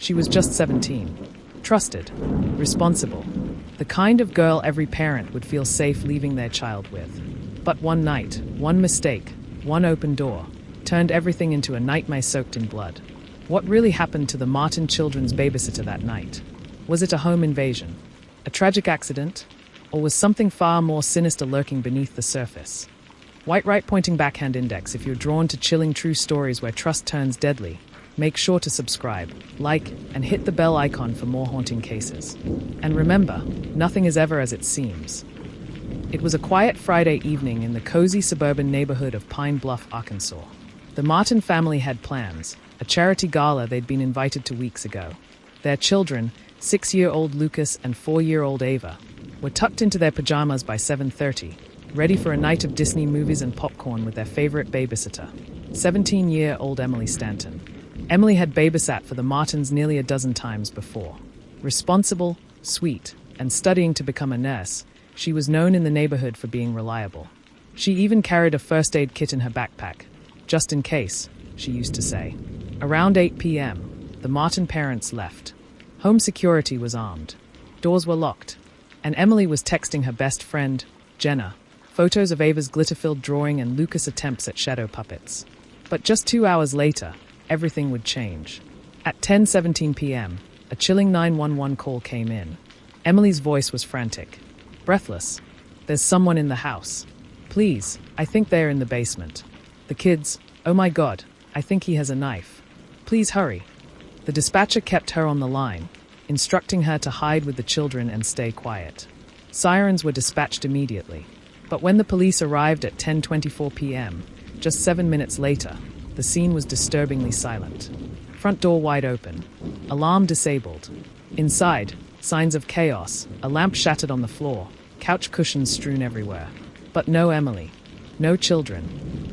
She was just 17. Trusted. Responsible. The kind of girl every parent would feel safe leaving their child with. But one night, one mistake, one open door, turned everything into a nightmare soaked in blood. What really happened to the Martin children's babysitter that night? Was it a home invasion? A tragic accident? Or was something far more sinister lurking beneath the surface? White right pointing backhand index if you're drawn to chilling true stories where trust turns deadly. Make sure to subscribe, like, and hit the bell icon for more haunting cases. And remember, nothing is ever as it seems. It was a quiet Friday evening in the cozy suburban neighborhood of Pine Bluff, Arkansas. The Martin family had plans, a charity gala they'd been invited to weeks ago. Their children, 6-year-old Lucas and 4-year-old Ava, were tucked into their pajamas by 7:30, ready for a night of Disney movies and popcorn with their favorite babysitter, 17-year-old Emily Stanton. Emily had babysat for the Martins nearly a dozen times before. Responsible, sweet, and studying to become a nurse, she was known in the neighborhood for being reliable. She even carried a first aid kit in her backpack, just in case, she used to say. Around 8 p.m., the Martin parents left. Home security was armed. Doors were locked. And Emily was texting her best friend, Jenna, photos of Ava's glitter-filled drawing and Lucas' attempts at shadow puppets. But just 2 hours later, everything would change. At 10:17 p.m., a chilling 911 call came in. Emily's voice was frantic. Breathless. "There's someone in the house. Please, I think they're in the basement. The kids, oh my God, I think he has a knife. Please hurry." The dispatcher kept her on the line, instructing her to hide with the children and stay quiet. Sirens were dispatched immediately. But when the police arrived at 10:24 p.m., just 7 minutes later, the scene was disturbingly silent. Front door wide open. Alarm disabled. Inside, signs of chaos, a lamp shattered on the floor, couch cushions strewn everywhere. But no Emily. No children.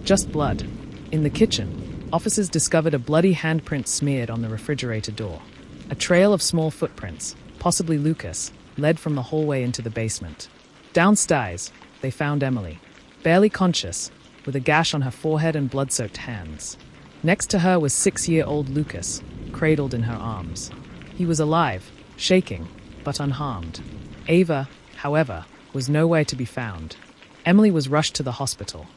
Just blood. In the kitchen, officers discovered a bloody handprint smeared on the refrigerator door. A trail of small footprints, possibly Lucas, led from the hallway into the basement. Downstairs, they found Emily, barely conscious, with a gash on her forehead and blood-soaked hands. Next to her was 6-year-old Lucas, cradled in her arms. He was alive, shaking, but unharmed. Ava, however, was nowhere to be found. Emily was rushed to the hospital.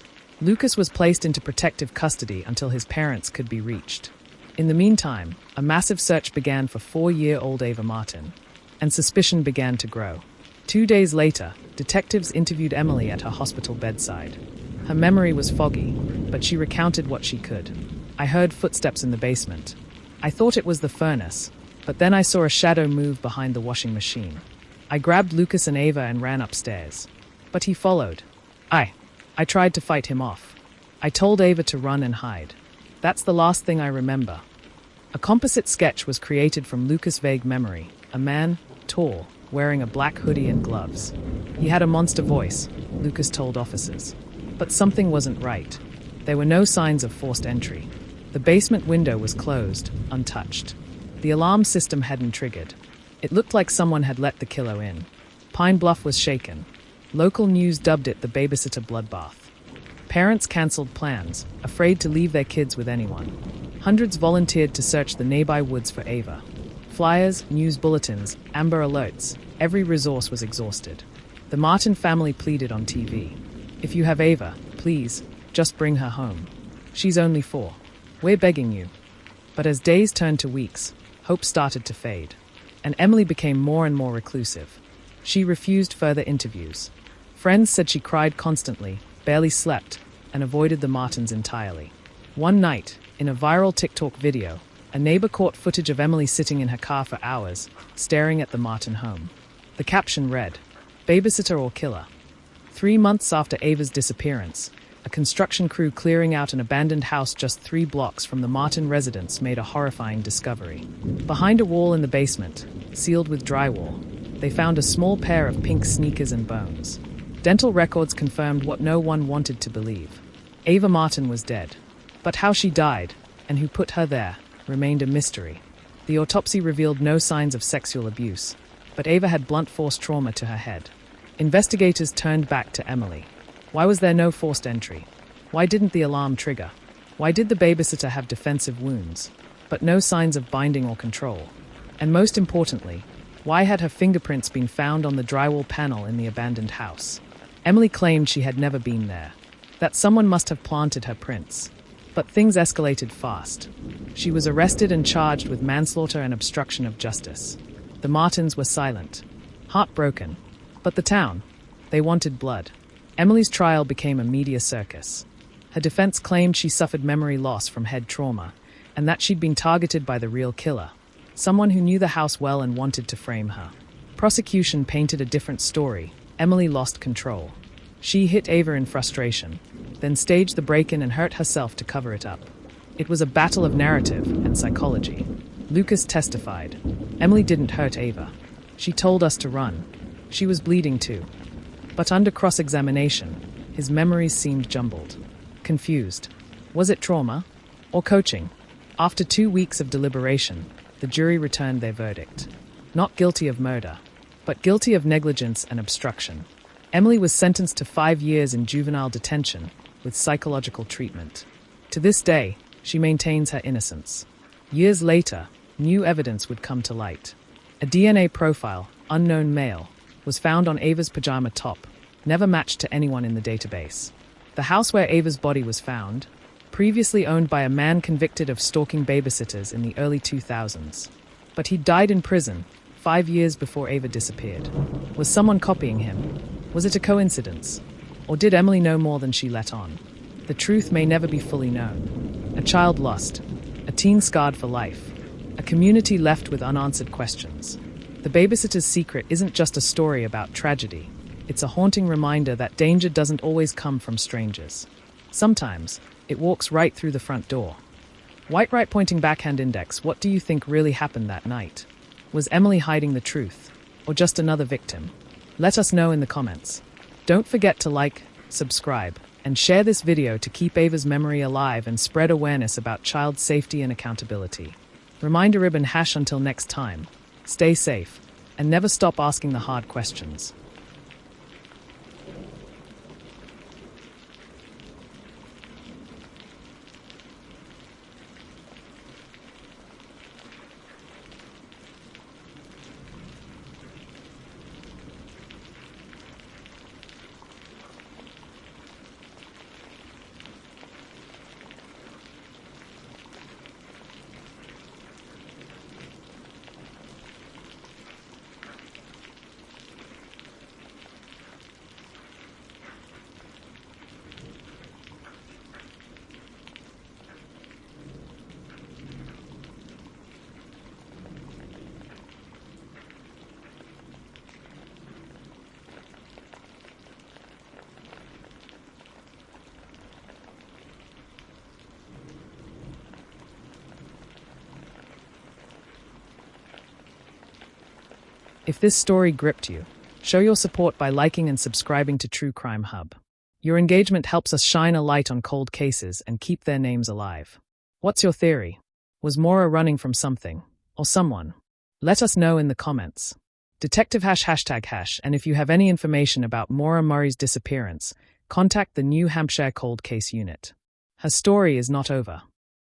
Lucas was placed into protective custody until his parents could be reached. In the meantime, a massive search began for 4-year-old Ava Martin, and suspicion began to grow. 2 days later, detectives interviewed Emily at her hospital bedside. Her memory was foggy, but she recounted what she could. "I heard footsteps in the basement. I thought it was the furnace, but then I saw a shadow move behind the washing machine. I grabbed Lucas and Ava and ran upstairs. But he followed. I tried to fight him off. I told Ava to run and hide. That's the last thing I remember." A composite sketch was created from Lucas' vague memory. A man, tall, wearing a black hoodie and gloves. He had a monster voice, Lucas told officers. But something wasn't right. There were no signs of forced entry. The basement window was closed, untouched. The alarm system hadn't triggered. It looked like someone had let the killer in. Pine Bluff was shaken. Local news dubbed it the babysitter bloodbath. Parents canceled plans, afraid to leave their kids with anyone. Hundreds volunteered to search the nearby woods for Ava. Flyers, news bulletins, Amber Alerts, every resource was exhausted. The Martin family pleaded on TV. "If you have Ava, please, just bring her home. She's only 4. We're begging you." But as days turned to weeks, hope started to fade. And Emily became more and more reclusive. She refused further interviews. Friends said she cried constantly, barely slept, and avoided the Martins entirely. One night, in a viral TikTok video, a neighbor caught footage of Emily sitting in her car for hours, staring at the Martin home. The caption read, "Babysitter or killer?" 3 months after Ava's disappearance, a construction crew clearing out an abandoned house just 3 blocks from the Martin residence made a horrifying discovery. Behind a wall in the basement, sealed with drywall, they found a small pair of pink sneakers and bones. Dental records confirmed what no one wanted to believe. Ava Martin was dead. But how she died, and who put her there, remained a mystery. The autopsy revealed no signs of sexual abuse, but Ava had blunt force trauma to her head. Investigators turned back to Emily. Why was there no forced entry? Why didn't the alarm trigger? Why did the babysitter have defensive wounds, but no signs of binding or control? And most importantly, why had her fingerprints been found on the drywall panel in the abandoned house? Emily claimed she had never been there, that someone must have planted her prints. But things escalated fast. She was arrested and charged with manslaughter and obstruction of justice. The Martins were silent, heartbroken. But the town, they wanted blood. Emily's trial became a media circus. Her defense claimed she suffered memory loss from head trauma, and that she'd been targeted by the real killer, someone who knew the house well and wanted to frame her. Prosecution painted a different story. Emily lost control. She hit Ava in frustration, then staged the break-in and hurt herself to cover it up. It was a battle of narrative and psychology. Lucas testified. Emily didn't hurt Ava. She told us to run. She was bleeding too. But under cross-examination, his memories seemed jumbled. Confused. Was it trauma? Or coaching? After 2 weeks of deliberation, the jury returned their verdict. Not guilty of murder, but guilty of negligence and obstruction. Emily was sentenced to 5 years in juvenile detention with psychological treatment. To this day, she maintains her innocence. Years later, new evidence would come to light. A DNA profile, unknown male, was found on Ava's pajama top, never matched to anyone in the database. The house where Ava's body was found, previously owned by a man convicted of stalking babysitters in the early 2000s. But he died in prison 5 years before Ava disappeared. Was someone copying him? Was it a coincidence? Or did Emily know more than she let on? The truth may never be fully known. A child lost, a teen scarred for life, a community left with unanswered questions. The Babysitter's Secret isn't just a story about tragedy. It's a haunting reminder that danger doesn't always come from strangers. Sometimes, it walks right through the front door. White right pointing backhand index, what do you think really happened that night? Was Emily hiding the truth? Or just another victim? Let us know in the comments. Don't forget to like, subscribe, and share this video to keep Ava's memory alive and spread awareness about child safety and accountability. Reminder ribbon hash until next time. Stay safe, and never stop asking the hard questions. If this story gripped you, show your support by liking and subscribing to True Crime Hub. Your engagement helps us shine a light on cold cases and keep their names alive. What's your theory? Was Maura running from something or someone? Let us know in the comments. Detective hashtag hash, and if you have any information about Maura Murray's disappearance, contact the New Hampshire Cold Case Unit. Her story is not over.